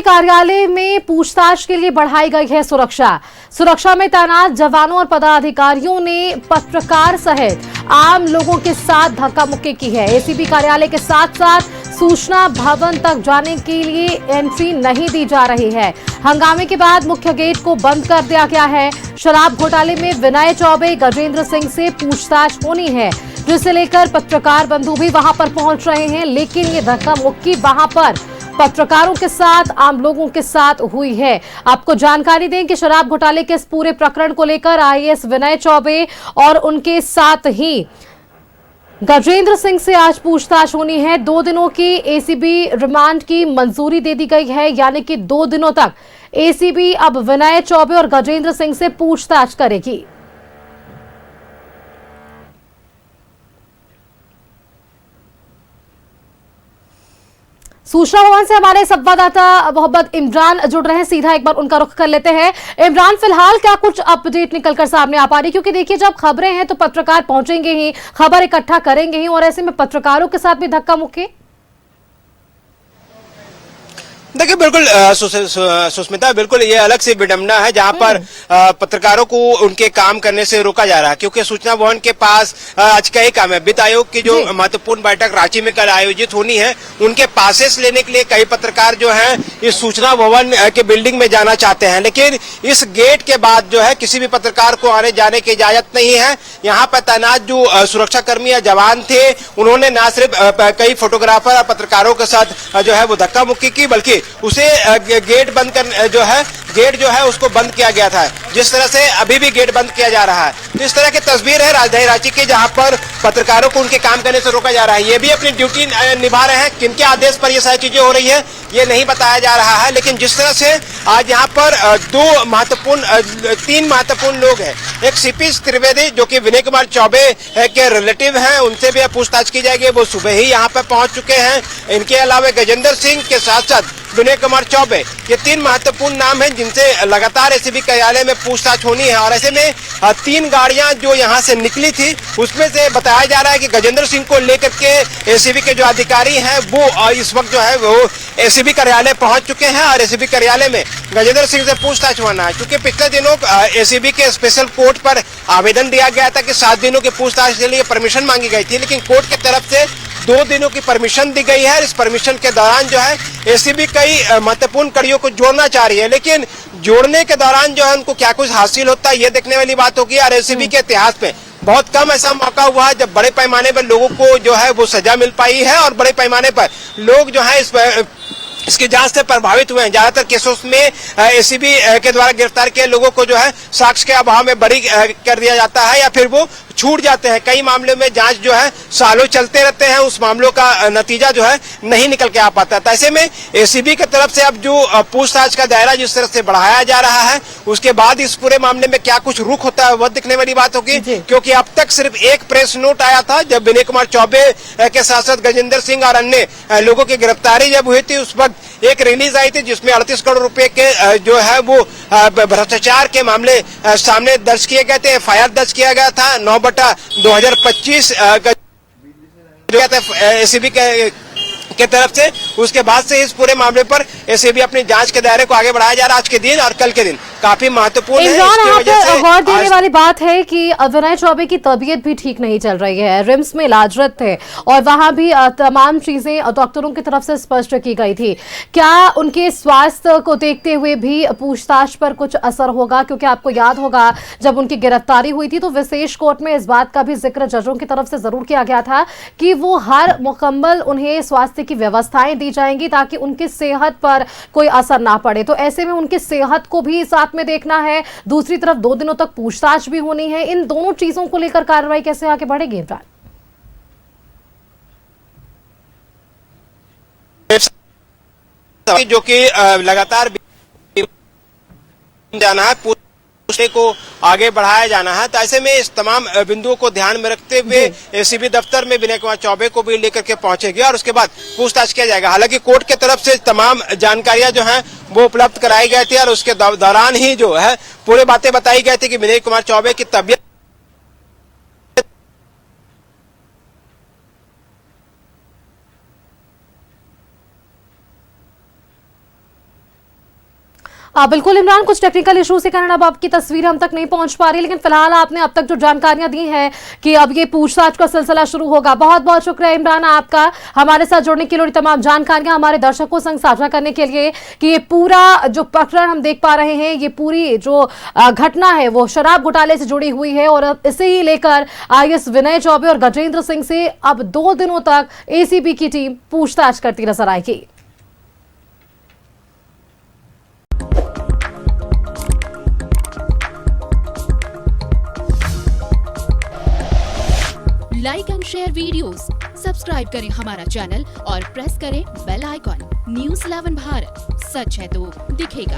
कार्यालय में पूछताछ के लिए बढ़ाई गई है सुरक्षा। सुरक्षा में तैनात जवानों और पदाधिकारियों ने पत्रकार सहित आम लोगों के साथ धक्का मुक्की की है। एसीबी कार्यालय के साथ साथ सूचना भवन तक जाने के लिए एंट्री नहीं दी जा रही है। हंगामे के बाद मुख्य गेट को बंद कर दिया गया है। शराब घोटाले में विनय चौबे, गजेंद्र सिंह से पूछताछ होनी है, जिसे लेकर पत्रकार बंधु भी वहां पर पहुंच रहे हैं। लेकिन ये धक्का मुक्की वहां पर पत्रकारों के साथ, आम लोगों के साथ हुई है। आपको जानकारी दें कि शराब घोटाले के इस पूरे प्रकरण को लेकर आईएएस विनय चौबे और उनके साथ ही गजेंद्र सिंह से आज पूछताछ होनी है। 2 दिनों की एसीबी रिमांड की मंजूरी दे दी गई है, यानी कि 2 दिनों तक एसीबी अब विनय चौबे और गजेंद्र सिंह से पूछताछ करेगी। सूचना भवन से हमारे संवाददाता मोहम्मद इमरान जुड़ रहे हैं, सीधा एक बार उनका रुख कर लेते हैं। इमरान, फिलहाल क्या कुछ अपडेट निकलकर सामने आ पा रही? क्योंकि देखिए, जब खबरें हैं तो पत्रकार पहुंचेंगे ही, खबर इकट्ठा करेंगे ही, और ऐसे में पत्रकारों के साथ भी धक्का मुक्की। देखिए, बिल्कुल सुस्मिता, बिल्कुल ये अलग सी विडंबना है जहां पर पत्रकारों को उनके काम करने से रोका जा रहा है, क्योंकि सूचना भवन के पास आज कई काम है। वित्त आयोग की जो महत्वपूर्ण बैठक रांची में कल आयोजित होनी है, उनके पासेस लेने के लिए कई पत्रकार जो हैं इस सूचना भवन के बिल्डिंग में जाना चाहते हैं, लेकिन इस गेट के बाद जो है किसी भी पत्रकार को आने जाने की इजाजत नहीं है। यहाँ पर तैनात जो सुरक्षा कर्मी या जवान थे, उन्होंने न सिर्फ कई फोटोग्राफर और पत्रकारों के साथ जो है वो धक्का मुक्की की, बल्कि उसे गेट बंद कर गेट जो है उसको बंद किया गया था, जिस तरह से अभी भी गेट बंद किया जा रहा है। तो इस तरह की तस्वीर है राजधानी रांची की, जहां पर पत्रकारों को उनके काम करने से रोका जा रहा है। ये भी अपनी ड्यूटी निभा रहे हैं, किनके आदेश पर ये सारी चीजें हो रही है ये नहीं बताया जा रहा है। लेकिन जिस तरह से आज यहाँ पर 3 महत्वपूर्ण लोग हैं। एक सीपी त्रिवेदी जो कि विनय कुमार चौबे के रिलेटिव हैं, उनसे भी पूछताछ की जाएगी, वो सुबह ही यहाँ पर पहुंच चुके हैं। इनके अलावा गजेंद्र सिंह के साथ साथ विनय कुमार चौबे, ये 3 महत्वपूर्ण नाम हैं जिनसे लगातार एसीबी कार्यालय में पूछताछ होनी है। और ऐसे में 3 गाड़ियां जो यहां से निकली थी, उसमें से बताया जा रहा है कि गजेंद्र सिंह को लेकर के एसीबी के जो अधिकारी हैं वो इस वक्त जो है वो एसीबी कार्यालय पहुंच चुके हैं और एसीबी कार्यालय में गजेंद्र सिंह से पूछताछ होना है। क्योंकि पिछले दिनों एसीबी के स्पेशल कोर्ट पर आवेदन दिया गया था कि 7 दिनों की पूछताछ के लिए परमिशन मांगी गई थी, लेकिन कोर्ट की तरफ से 2 दिनों की परमिशन दी गई है। इस परमिशन के दौरान जो है एसीबी कई महत्वपूर्ण कड़ियों को जोड़ना चाह रही है, लेकिन जोड़ने के दौरान जो है उनको क्या कुछ हासिल होता है ये देखने वाली बात होगी। और एसीबी के इतिहास में बहुत कम ऐसा मौका हुआ है जब बड़े पैमाने पर लोगों को जो है वो सजा मिल पाई है और बड़े पैमाने पर लोग जो है इसकी जांच से प्रभावित हुए हैं। ज्यादातर केसों में एसीबी के द्वारा गिरफ्तार किए लोगों को जो है साक्ष्य के अभाव में बरी कर दिया जाता है या फिर वो छूट जाते हैं। कई मामलों में जांच जो है सालों चलते रहते हैं, उस मामलों का नतीजा जो है नहीं निकल के आ पाता। तो ऐसे में एसीबी की तरफ से अब जो पूछताछ का दायरा जिस तरह से बढ़ाया जा रहा है, उसके बाद इस पूरे मामले में क्या कुछ रुख होता है वह दिखने वाली बात होगी। क्योंकि अब तक सिर्फ एक प्रेस नोट आया था जब विनय कुमार चौबे के साथ साथ गजेंद्र सिंह और अन्य लोगों की गिरफ्तारी जब हुई थी, उस वक्त एक रिलीज आई थी जिसमें 38 करोड़ रुपए के जो है वो भ्रष्टाचार के मामले सामने दर्ज किए गए थे। एफआईआर दर्ज किया गया था 9/2025 एसीबी के तरफ से। उसके बाद से इस पूरे मामले पर एसीबी अपनी जांच के दायरे को आगे बढ़ाया जा रहा है। आज के दिन और कल के दिन काफी महत्वपूर्ण है। इसकी वजह से गौर देने वाली बात है कि विनय चौबे की तबीयत भी ठीक नहीं चल रही है, रिम्स में इलाजरत थे और वहां भी तमाम चीजें डॉक्टरों की तरफ से स्पष्ट की गई थी। क्या उनके स्वास्थ्य को देखते हुए भी पूछताछ पर कुछ असर होगा? क्योंकि आपको याद होगा जब उनकी गिरफ्तारी हुई थी तो विशेष कोर्ट में इस बात का भी जिक्र जजों की तरफ से जरूर किया गया था कि वो हर मुकम्मल उन्हें स्वास्थ्य की व्यवस्थाएं दी जाएंगी ताकि उनकी सेहत पर कोई असर ना पड़े। तो ऐसे में उनकी सेहत को भी साथ में देखना है, दूसरी तरफ 2 दिनों तक पूछताछ भी होनी है। इन दोनों चीजों को लेकर कार्रवाई कैसे आगे बढ़ेगी इमरान? जो कि लगातार जाना है, पूछने को आगे बढ़ाया जाना है। तो ऐसे में इस तमाम बिंदुओं को ध्यान में रखते हुए एसीबी दफ्तर में विनय कुमार चौबे को भी लेकर के पहुंचेगी और उसके बाद पूछताछ किया जाएगा। हालांकि कोर्ट की तरफ से तमाम जानकारियां जो हैं वो उपलब्ध कराई गई थी और उसके दौरान ही जो है पूरी बातें बताई गई थी कि विनय कुमार चौबे की तबियत बिल्कुल इमरान, कुछ टेक्निकल इशू के कारण अब आपकी तस्वीर हम तक नहीं पहुंच पा रही, लेकिन फिलहाल आपने अब तक जो जानकारियां दी हैं कि अब ये पूछताछ का सिलसिला शुरू होगा। बहुत बहुत शुक्रिया इमरान आपका हमारे साथ जुड़ने के लिए और तमाम जानकारियां हमारे दर्शकों संग साझा करने के लिए कि ये पूरा जो प्रकरण हम देख पा रहे हैं, ये पूरी जो घटना है वो शराब घोटाले से जुड़ी हुई है और इसे ही लेकर आईएएस विनय चौबे और गजेंद्र सिंह से अब 2 दिनों तक एसीबी की टीम पूछताछ करती नजर आएगी। Like and share videos, subscribe करें हमारा चैनल और प्रेस करें बेल आइकॉन। न्यूज़ 11 भारत, सच है तो दिखेगा।